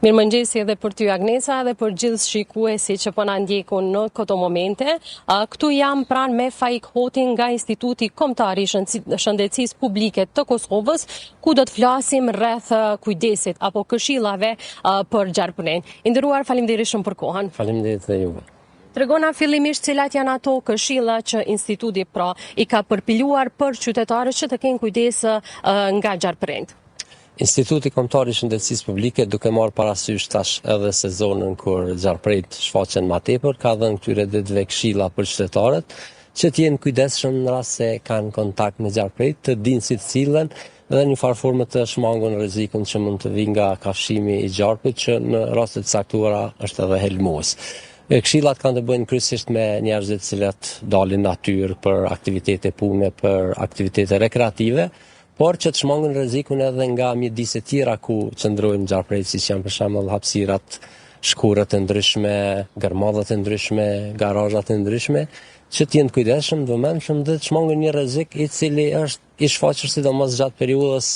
Mirëmëngjesi edhe për ty Agnesa dhe për gjithë shikuesit që po na ndjekun në këto momente. Këtu jam pranë me Faik Hotin nga Instituti Kombëtar i Shëndetësisë Publike të Kosovës, ku do të flasim rreth kujdesit apo këshillave për gjarpërinë. I nderuar, faleminderit shumë për kohën. Faleminderit dhe juve. Tregona fillimisht cilat janë ato këshilla që instituti i ka përpiluar për qytetarët që të kenë kujdes nga gjarpërinët. Instituti Kombëtar i Shëndetësisë Publike, duke marrë parasysh tash edhe sezonën kur gjarpërinët shfaqen më tepër, ka dhënë këtyre ditëve këshilla për qytetarët që të jenë kujdesshëm në rast se kanë kontakt me gjarpërinët, të dinë si të sillen dhe në një farë forme të shmangun rrezikun që mund të vijë nga kafshimi i gjarpit, që në raste të caktuara është edhe helmues. Këshillat kanë të bëjnë kryesisht me njerëzit të cilët dalin në natyrë për aktivitete pune, për aktivitete rekreative, por që të shmangun rrezikun edhe nga mjediset tjera ku qëndrojnë gjarpërinët, siç janë për shembull hapësirat, shkurët e ndryshme, gërmadhat e ndryshme, garazhat e ndryshme, që të jenë kujdesshëm, vëmendshëm dhe të shmangun një rrezik i cili është i shfaqur sidomos gjatë periudhës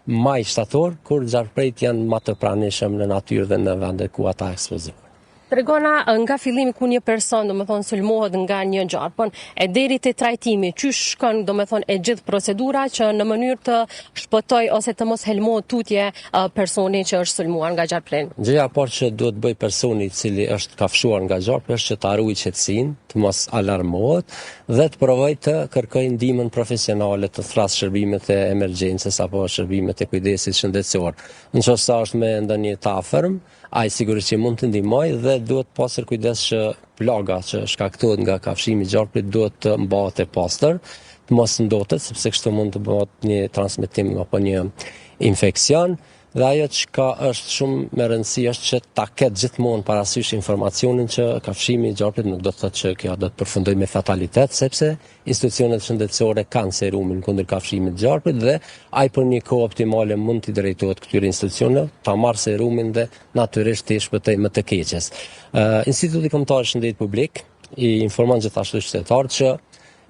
maj-shtator, kur gjarpërinët janë më të pranishëm në natyrë dhe në vende ku ata ekspozojnë. Tregona nga fillimi ku një person, domethënë, sulmohet nga një gjarpën e deri te trajtimi, çysh shkon, domethënë, e gjithë procedura që në mënyrë të shpëtoj ose të mos helmohet tutje personi që është sulmuar nga gjarpërinë. Gjëja e parë që duhet bëj personi i cili është kafshuar nga gjarpi është që të harrojë qetësinë, të mos alarmohet dhe të provojë të kërkojë ndihmën profesionale, të thrasë shërbimet e emergjencës apo shërbimet e kujdesit shëndetësor. Nëse është me ndonjë të afërm, ai sigurisht që mund të ndihmojë dhe duhet pasur kujdes që plaga që shkaktohet nga kafshimi i gjarpit duhet të mbahet e pastër, të mos ndotet, sepse kështu mund të bëhet një transmetim apo një infeksion. Dhe ajo që është shumë me rëndësi është që ta ketë gjithmonë parasysh informacionin që kafshimi i gjarpit nuk do të thotë që kjo do të përfundojë me fatalitet, sepse institucionet shëndetësore kanë serumin kundër kafshimit të gjarpit dhe ai për një kohë optimale mund t'i drejtohet këtyre institucioneve, ta marrë serumin dhe natyrisht t'i shpëtojë më të keqes. Instituti Kombëtar i Shëndetësisë Publike i informon gjithashtu qytetarët që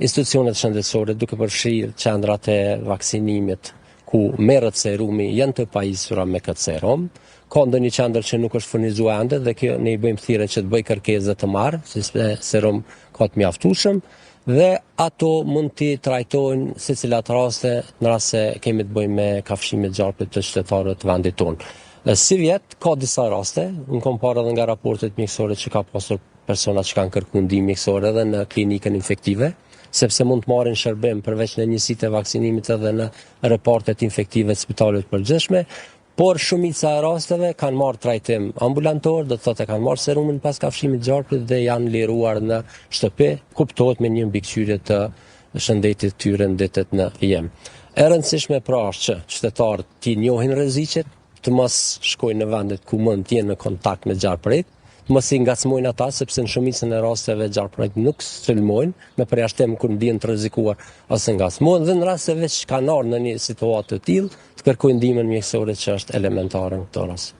institucionet shëndetësore, duke përfshirë qendrat e vaksinimit ku merret serumi, janë të pajisura me këtë serum. Ka ndonjë qendër që nuk është furnizuar ende dhe kjo ne i bëjmë thirrje që të bëj kërkesë të marrë, sepse serum ka të mjaftueshëm dhe ato mund t'i trajtojnë secilat raste në rast se kemi të bëjmë me kafshime të gjarpit të qytetarëve të vendit tonë. Si vjet ka disa raste, në kompar edhe nga raportet mjekësore që ka pasur persona që kanë kërkuar ndihmë mjekësore edhe në klinikën infektive, sepse mund të marrin shërbim përveç në njësitë e vaksinimit edhe në reportet infektive të spitalet përgjithshme, por shumica e rasteve kanë marrë trajtim ambulantor, do të thotë kanë marrë serumin pas kafshimit të gjarpit dhe janë liruar në shtëpi, kuptohet me një mbikëqyrje të shëndetit tyre në ditët në jem. E rëndësishme pra është që qytetarët të njohin rreziqet, të mos shkojnë në vendet ku mund të jenë në kontakt me gjarpërinët, mos i ngacmojnë ata, sepse në shumicën e rasteve gjarpërinët nuk sulmojnë me përjashtim kur ndihen të rrezikuar ose ngacmohen dhe në rast se veç kanë ardhur në një situatë të tillë, të kërkojnë ndihmën mjekësore që është elementare në këtë rast.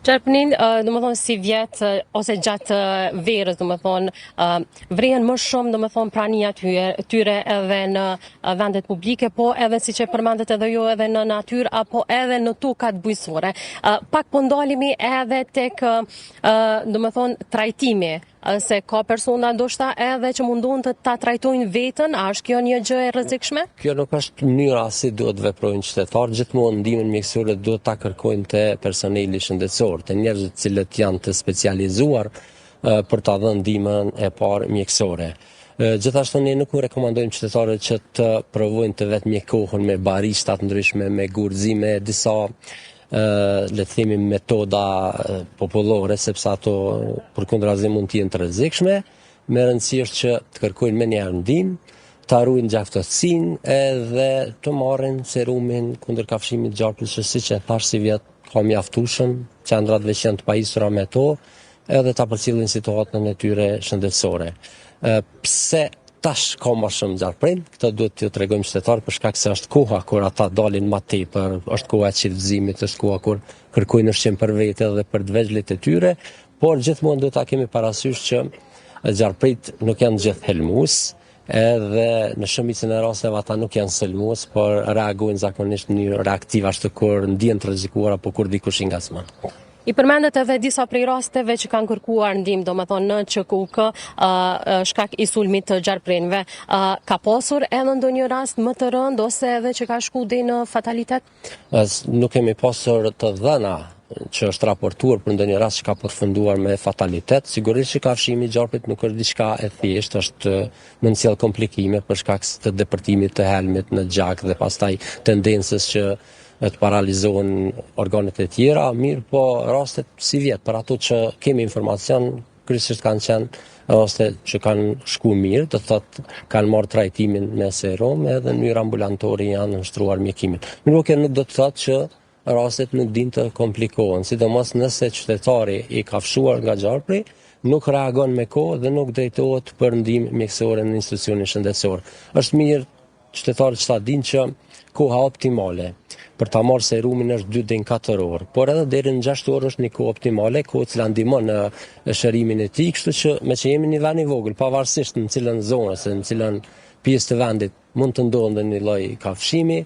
Gjarpërinët, domethënë si vjet ose gjatë verës, domethënë vrehen më shumë, domethënë prania tyre edhe në vendet publike, po edhe siç e përmendet edhe ju edhe në natyrë apo edhe në tokat bujqësore. Pak po ndalemi edhe tek domethënë trajtimi, se ka persona ndoshta edhe që mundon të ta trajtojnë veten, a është kjo një gjë e rrezikshme? Kjo nuk është mënyra si duhet veprojnë qytetarët, gjithmonë ndihmën mjekësore duhet ta kërkojnë te personeli shëndetësor, te njerëzit të cilët janë të specializuar për ta dhënë ndihmën e parë mjekësore. Gjithashtu ne nuk rekomandojmë qytetarët që të provojnë të vetë mjekohen me barista të ndryshme, me gurzime, disa le të themi metoda popullore, sepse ato përkundrazi mund të jenë të rrezikshme. Me rëndësi është që të kërkojnë menjëherë ndihmë, të harrojnë gjaftësinë edhe të marrin serumin kundër kafshimit të gjarpit, që siç e thash si vjet ka mjaftueshëm, qendrat veç janë të pajisura me to, edhe ta përcjellin situatën e tyre shëndetësore. Pse tash ka më shumë gjarpërinj, këtë duhet t'ju tregojmë qytetarët për shkak se është koha kur ata dalin më tepër, është koha e qetësimit, është koha kur kërkojnë ushqim për vete dhe për të vegjëlit e tyre, por gjithmonë duhet ta kemi parasysh që gjarpërinjt nuk janë gjithë helmues, edhe në shumicën e rasteve ata nuk janë sulmues, por reagojnë zakonisht në mënyrë reaktive ashtu kur ndihen të rrezikuar apo kur dikush i ngacmon. I përmendet edhe disa prej rasteve që kanë kërkuar ndihmë, domethënë në ÇKUK, shkak i sulmit të gjarprinëve. Ka pasur edhe ndonjë rast më të rënd ose edhe që ka shku deri në fatalitet? Nuk kemi pasur të dhëna që është raportuar për ndonjë rast që ka përfunduar me fatalitet. Sigurisht që kafshimi i gjarprit nuk është diçka e thjeshtë, është më nxjerr komplikime për shkak të depërtimit të helmit në gjak dhe pastaj tendencës që të paralizohen organet e tjera, mirë po rastet si vjet, për ato që kemi informacion, kryesisht kanë qenë raste që kanë shku mirë, të thotë kanë marrë trajtimin me serum edhe në mënyrë ambulantore janë nështruar mjekimin. Mirë nuk do të thotë që rastet nuk din të komplikohen, sidomos nëse qytetari i kafshuar nga gjarpri nuk reagon me kohë dhe nuk drejtohet për ndihmë mjekësore në institucionin shëndetësor. Është mirë qytetarët që ta dinë që koha optimale për ta marrë serumin është 2 deri në 4 orë, por edhe deri në 6 orë është një kohë optimale, kohë që ndihmon në shërimin e tij, kështu që me që jemi në një vend i vogël, pavarësisht në cilën zonë se në cilën pjesë të vendit mund të ndodhë një lloj kafshimi,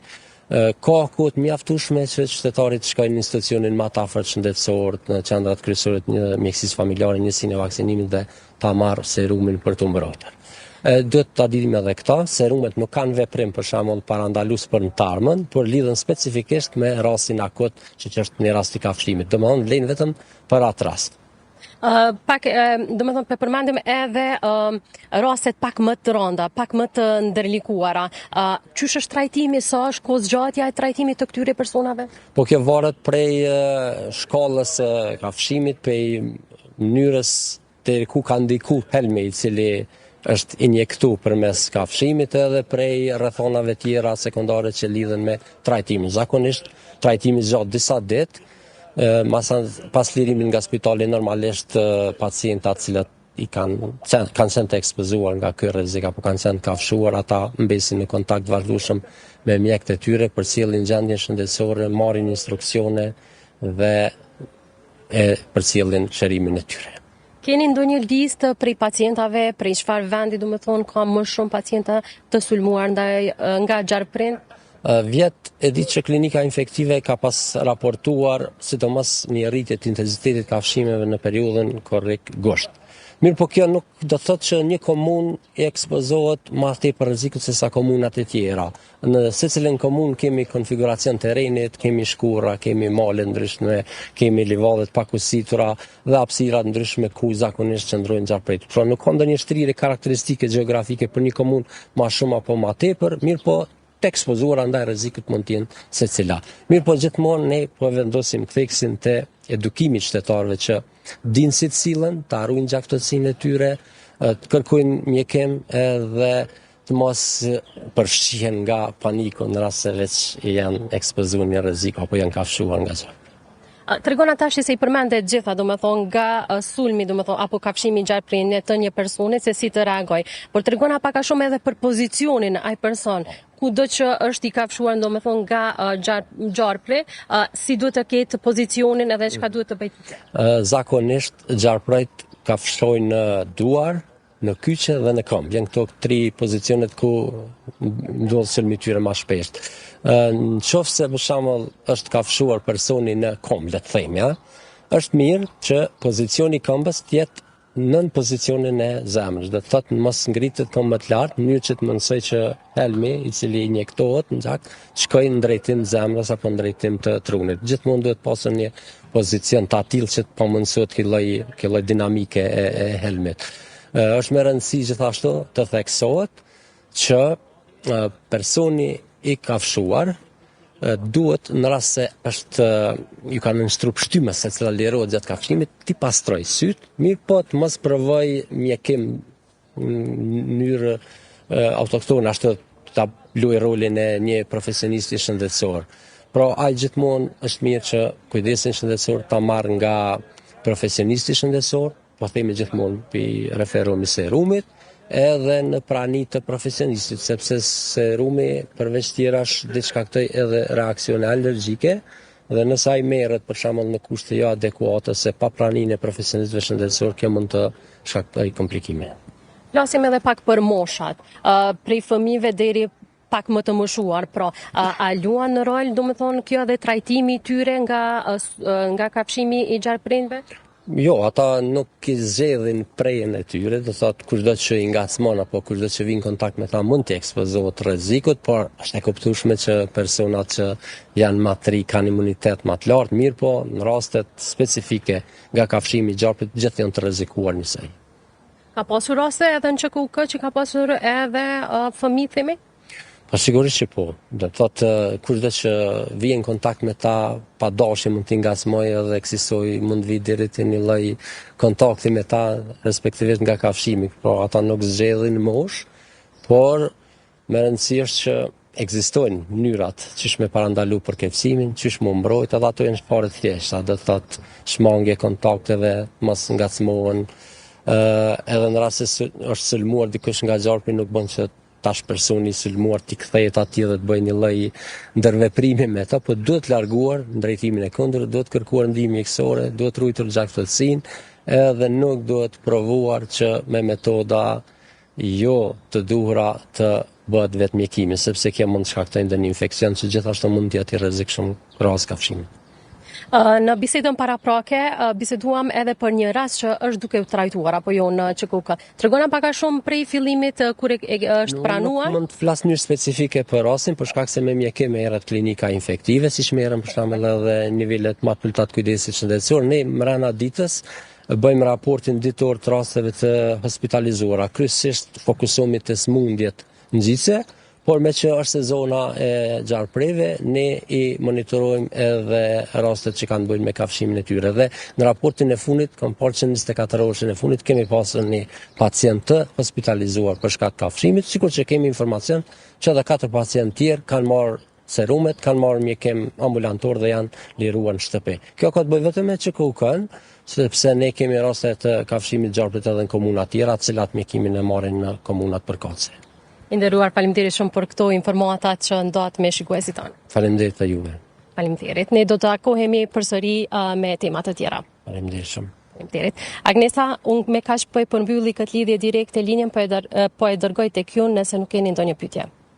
ka kohë të mjaftueshme që qytetarit të shkojnë në institucionin më të afërt shëndetësor, në qendrat kryesore të mjekësisë familjare, njësinë e vaksinimit dhe ta marrë serumin për të mbrojtur. Duhet ta dimë edhe këta, serumet nuk kanë veprim për shembull parandalues për në tarmën, por lidhen specifikisht me rastin akut që është një rast i kafshimit. Domethënë vlen vetëm për atë rast. Domethënë përmendim edhe rastet pak më të rënda, pak më të ndërlikuara. Çysh është trajtimi, sa është kohë zgjatja e trajtimit të këtyre personave? Po kjo varet prej shkallës së kafshimit, prej mënyrës deri ku ka ndiku helmi i cili është injektu përmes kafshimit edhe prej rrethonave tjera sekondare që lidhen me trajtimin. Zakonisht trajtimi zgjat disa ditë, pas lirimin nga spitali normalisht pacientat cilët i kanë qenë të ekspozuar nga ky rrezik apo kanë qenë kafshuar, ata mbesin në kontakt vazhdueshëm me mjekët e tyre, përcjellin gjendjen shëndetësore, marrin instruksione dhe përcjellin shërimin e tyre. Keni ndonjë listë prej pacientave, prej çfarë vendi domethënë ka më shumë pacienta të sulmuar nga gjarprin? Vjet e ditë që klinika infektive ka pas raportuar sidomos një rritje të intensitetit kafshimeve në periudhën korrik-gusht. Mirë po kjo nuk do të thotë që një komunë i ekspozohet më tepër rrezikut se sa komunat e tjera. Në secilën komunë kemi konfiguracion terrenit, kemi shkurra, kemi male ndryshme, kemi livadhe të pakusitura dhe hapësira ndryshme ku zakonisht qëndrojnë gjarprit. Pra nuk ka ndonjë shtrirje karakteristike gjeografike për një komunë më shumë apo më tepër, mirë po të ekspozuara ndaj rrezikut mund të jenë secila. Mirë po gjithmonë ne po vendosim ktheksin te edukimi i qytetarëve që dinë si të sillen, të arrujnë gjaktësinë e tyre, të kërkojnë mjekim edhe të mos përfshihen nga paniku në rast se veç janë ekspozuar në rrezik apo janë kafshuar nga gjarpri. Tregona tash se i përmendet gjitha, domethënë nga sulmi, domethënë apo kafshimi i gjarprit të një personi se si të reagoj. Por tregona pak a shumë edhe për pozicionin ai person, kudo që është i kafshuar domethënë nga gjarpri, si duhet të ketë pozicionin edhe çka duhet të bëjë. Zakonisht gjarprit kafshojnë në duar, në kyçe dhe në këmbë. Janë këto 3 pozicionet ku ndodh sulmi i tyre më shpesh. Nëse për shembull është kafshuar personi në këmbë, le të themi, është mirë që pozicioni i këmbës të jetë nën pozicionin e zemrës. Do të thotë mos ngritet këmbë të lartë, në mënyrë që të mundsoj që helmi i cili injektohet në gjak shkojë në drejtim zemrës apo në drejtim të trunit. Gjithmonë duhet pasur një pozicion të tillë që të pamundsohet kjo lloj dinamike e helmit. Është me rëndësi gjithashtu të theksohet që personi i kafshuar duhet në rast se ju kanë nështruar pshtyma se cila lirohet gjatë kafshimit, ti pastroj syt, mirë po të mos provoj mjekim në mënyrë autoktone, ashtu ta luaj rolin e një profesionisti shëndetësor. Pra ai gjithmonë është mirë që kujdesin shëndetësor ta marrë nga profesionisti shëndetësor, po themi gjithmonë pi referohemi serumit, edhe në prani të profesionistit, sepse serumi përveç tjerash shkaktoi edhe reaksione alergjike dhe nëse ai merret për shembull në kushte jo adekuate se pa praninë e profesionistëve shëndetësor, kjo mund të shkaktojë komplikime. Flasim edhe pak për moshat, prej fëmijëve deri pak më të moshuar, pra a luan në rol, domethënë kjo dhe trajtimi i tyre nga kafshimi i gjarprindve? Jo, ata nuk i zgjedhin prejen e tyre, do thotë kushdo që i ngacmon apo kushdo që vin në kontakt me ta mund të ekspozohet rrezikut, por është e kuptueshme që personat që janë më të ri kanë imunitet më të lartë, mirë po në rastet specifike nga kafshimi i gjarprit gjithë janë të rrezikuar njësoj. Ka pasur raste edhe në ÇKUK që ka pasur edhe fëmijë themi? Po sigurisht që po. Do të thotë kushdo që vjen në kontakt me ta pa dashje mund t'i ngacmoj edhe eksistoj mund vi deri te një lloj kontakti me ta respektivisht nga kafshimi. Pra ata nuk zgjedhin mosh, por më rëndësi është që ekzistojnë mënyrat qysh me parandalu përkeqësimin, qysh më mbrojt, edhe ato janë fare të thjeshta, do të thotë shmangje kontakteve, mos ngacmohen, edhe në rast se është sulmuar dikush nga gjarpi nuk bën që tash personi i sulmuar t'i kthehet atij dhe të bëjë një lloj ndërveprimi me ta, po duhet larguar në drejtimin e kundërt, duhet kërkuar ndihmë mjekësore, duhet ruajtur gjaktësinë, edhe nuk duhet provuar që me metoda jo të duhura të bëhet vetë mjekimi, sepse kjo mund të shkaktojë ndonjë infeksion që gjithashtu mund të jetë i rrezikshëm ras kafshimit. Në bisedën paraprake biseduam edhe për një rast që është duke u trajtuar apo jo në ÇKUK. Tregona pak a shumë prej fillimit kur është pranuar? Nuk mund të flas në specifike për rastin, për shkak se me mjekim merret klinika infektive, siç merren për shembull edhe nivelet më të ulta të kujdesit shëndetësor. Ne brenda ditës bëjmë raportin ditor të rasteve të hospitalizuara, kryesisht fokusohemi te smundjet nxitse, por me që është sezona e gjarpreve, ne i monitorojmë edhe rastet që kanë bëjnë me kafshimin e tyre. Dhe në raportin e fundit, kam parë që 24 orëshin e fundit, kemi pasur një pacient të hospitalizuar për shkak të kafshimit, sikur që kemi informacion që edhe 4 pacient tjerë kanë marrë serumet, kanë marrë mjekim ambulantor dhe janë liruar në shtëpi. Kjo ka të bëjë vetëm me ÇKUK-n, sepse ne kemi raste të kafshimit gjarprit edhe në komuna tjera, të cilat mjekimin e marrin në komunat përkatëse. Nderuar, faleminderit shumë për këto informata që ndohet me shikuesit tanë. Faleminderit të juve. Faleminderit. Ne do të takohemi përsëri me tema të tjera. Faleminderit shumë. Faleminderit. Agnesa, unë me kaq po e përmbylli këtë lidhje direkte linjën, po e dërgoj tek ju nëse nuk keni ndonjë pyetje.